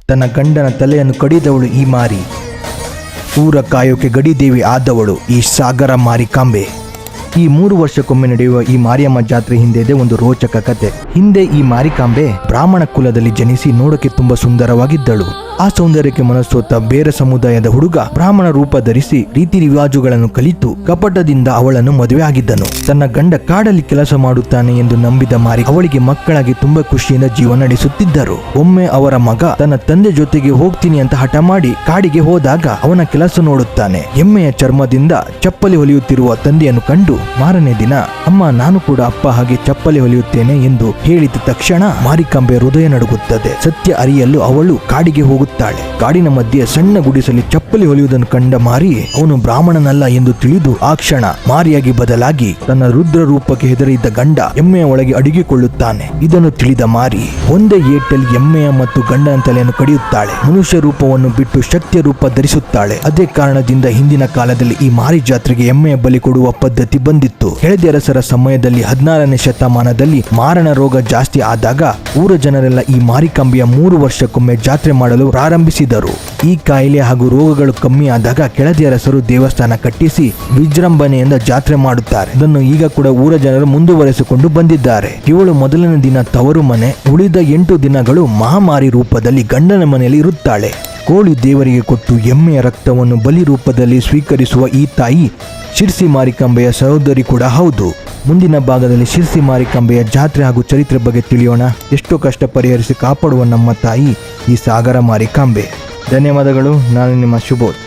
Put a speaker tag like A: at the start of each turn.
A: ತನ್ನ ಗಂಡನ ತಲೆಯನ್ನು ಕಡಿದವಳು ಈ ಮಾರಿ. ಊರ ಕಾಯೋಕೆ ಗಡಿದೇವಿ ಆದವಳು ಈ ಸಾಗರ ಮಾರಿಕಾಂಬೆ. ಈ 3 ವರ್ಷಕ್ಕೊಮ್ಮೆ ನಡೆಯುವ ಈ ಮಾರಿಯಮ್ಮ ಜಾತ್ರೆ ಹಿಂದೆ ಇದೆ ಒಂದು ರೋಚಕ ಕತೆ. ಹಿಂದೆ ಈ ಮಾರಿಕಾಂಬೆ ಬ್ರಾಹ್ಮಣ ಕುಲದಲ್ಲಿ ಜನಿಸಿ ನೋಡಕ್ಕೆ ತುಂಬಾ ಸುಂದರವಾಗಿದ್ದಳು. ಆ ಸೌಂದರ್ಯಕ್ಕೆ ಮನಸೋತ ಬೇರೆ ಸಮುದಾಯದ ಹುಡುಗ ಬ್ರಾಹ್ಮಣ ರೂಪ ಧರಿಸಿ ರೀತಿ ರಿವಾಜುಗಳನ್ನು ಕಲಿತು ಕಪಟದಿಂದ ಅವಳನ್ನು ಮದುವೆ ಆಗಿದ್ದನು. ತನ್ನ ಗಂಡ ಕಾಡಲ್ಲಿ ಕೆಲಸ ಮಾಡುತ್ತಾನೆ ಎಂದು ನಂಬಿದ ಮಾರಿ ಅವಳಿಗೆ ಮಕ್ಕಳಾಗಿ ತುಂಬಾ ಖುಷಿಯಿಂದ ಜೀವನ ನಡೆಸುತ್ತಿದ್ದರು. ಒಮ್ಮೆ ಅವರ ಮಗ ತನ್ನ ತಂದೆ ಜೊತೆಗೆ ಹೋಗ್ತೀನಿ ಅಂತ ಹಠ ಮಾಡಿ ಕಾಡಿಗೆ ಹೋದಾಗ ಅವನ ಕೆಲಸ ನೋಡುತ್ತಾನೆ. ಎಮ್ಮೆಯ ಚರ್ಮದಿಂದ ಚಪ್ಪಲಿ ಹೊಲಿಯುತ್ತಿರುವ ತಂದೆಯನ್ನು ಕಂಡು ಮಾರನೇ ದಿನ ಅಮ್ಮ ನಾನು ಕೂಡ ಅಪ್ಪ ಹಾಗೆ ಚಪ್ಪಲಿ ಹೊಲಿಯುತ್ತೇನೆ ಎಂದು ಹೇಳಿದ ತಕ್ಷಣ ಮಾರಿಕಾಂಬೆ ಹೃದಯ ನಡುಗುತ್ತದೆ. ಸತ್ಯ ಅರಿಯಲು ಅವಳು ಕಾಡಿಗೆ ಹೋಗುತ್ತಾಳೆ. ಕಾಡಿನ ಮಧ್ಯೆ ಸಣ್ಣ ಗುಡಿಸಲಿ ಚಪ್ಪಲಿ ಹೊಲಿಯುವುದನ್ನು ಕಂಡ ಮಾರಿ ಅವನು ಬ್ರಾಹ್ಮಣನಲ್ಲ ಎಂದು ತಿಳಿದು ಆ ಕ್ಷಣ ಮಾರಿಯಾಗಿ ಬದಲಾಗಿ ತನ್ನ ರುದ್ರ ರೂಪಕ್ಕೆ ಹೆದರಿದ್ದ ಗಂಡ ಎಮ್ಮೆಯ ಒಳಗೆ ಅಡಗಿಕೊಳ್ಳುತ್ತಾನೆ. ಇದನ್ನು ತಿಳಿದ ಮಾರಿ ಒಂದೇ ಏಟಲ್ಲಿ ಎಮ್ಮೆಯ ಮತ್ತು ಗಂಡನ ತಲೆಯನ್ನು ಕಡಿಯುತ್ತಾಳೆ. ಮನುಷ್ಯ ರೂಪವನ್ನು ಬಿಟ್ಟು ಶಕ್ತಿಯ ರೂಪ ಧರಿಸುತ್ತಾಳೆ. ಅದೇ ಕಾರಣದಿಂದ ಹಿಂದಿನ ಕಾಲದಲ್ಲಿ ಈ ಮಾರಿ ಜಾತ್ರೆಗೆ ಎಮ್ಮೆಯ ಬಲಿ ಕೊಡುವ ಪದ್ಧತಿ ಬಂದಿತ್ತು. ಕೆಳದಿಯರಸರ ಸಮಯದಲ್ಲಿ 16ನೇ ಶತಮಾನದಲ್ಲಿ ಮಾರಣ ರೋಗ ಜಾಸ್ತಿ ಆದಾಗ ಊರ ಜನರೆಲ್ಲ ಈ ಮಾರಿಕಾಂಬೆಯ 3 ವರ್ಷಕ್ಕೊಮ್ಮೆ ಜಾತ್ರೆ ಮಾಡಲು ಪ್ರಾರಂಭಿಸಿದರು. ಈ ಕಾಯಿಲೆ ಹಾಗೂ ರೋಗಗಳು ಕಮ್ಮಿ ಆದಾಗ ಕೆಳದಿಯರಸರು ದೇವಸ್ಥಾನ ಕಟ್ಟಿಸಿ ವಿಜೃಂಭಣೆಯಿಂದ ಜಾತ್ರೆ ಮಾಡುತ್ತಾರೆ. ಇದನ್ನು ಈಗ ಕೂಡ ಊರ ಜನರು ಮುಂದುವರೆಸಿಕೊಂಡು ಬಂದಿದ್ದಾರೆ. ಇವಳು ಮೊದಲನೇ ದಿನ ತವರು ಮನೆ, ಉಳಿದ 8 ದಿನಗಳು ಮಹಾಮಾರಿ ರೂಪದಲ್ಲಿ ಗಂಡನ ಮನೆಯಲ್ಲಿ ಇರುತ್ತಾಳೆ. ಕೋಳಿ ದೇವರಿಗೆ ಕೊಟ್ಟು ಎಮ್ಮೆಯ ರಕ್ತವನ್ನು ಬಲಿ ರೂಪದಲ್ಲಿ ಸ್ವೀಕರಿಸುವ ಈ ತಾಯಿ ಶಿರ್ಸಿ ಮಾರಿಕಾಂಬೆಯ ಸಹೋದರಿ ಕೂಡ ಹೌದು. ಮುಂದಿನ ಭಾಗದಲ್ಲಿ ಶಿರ್ಸಿ ಮಾರಿಕಾಂಬೆಯ ಜಾತ್ರೆ ಹಾಗೂ ಚರಿತ್ರೆ ಬಗ್ಗೆ ತಿಳಿಯೋಣ. ಎಷ್ಟೋ ಕಷ್ಟ ಪರಿಹರಿಸಿ ಕಾಪಾಡುವ ನಮ್ಮ ತಾಯಿ ಈ ಸಾಗರ ಮಾರಿಕಾಂಬೆ. ಧನ್ಯವಾದಗಳು. ನಾನು ನಿಮ್ಮ ಶುಭೋತ್.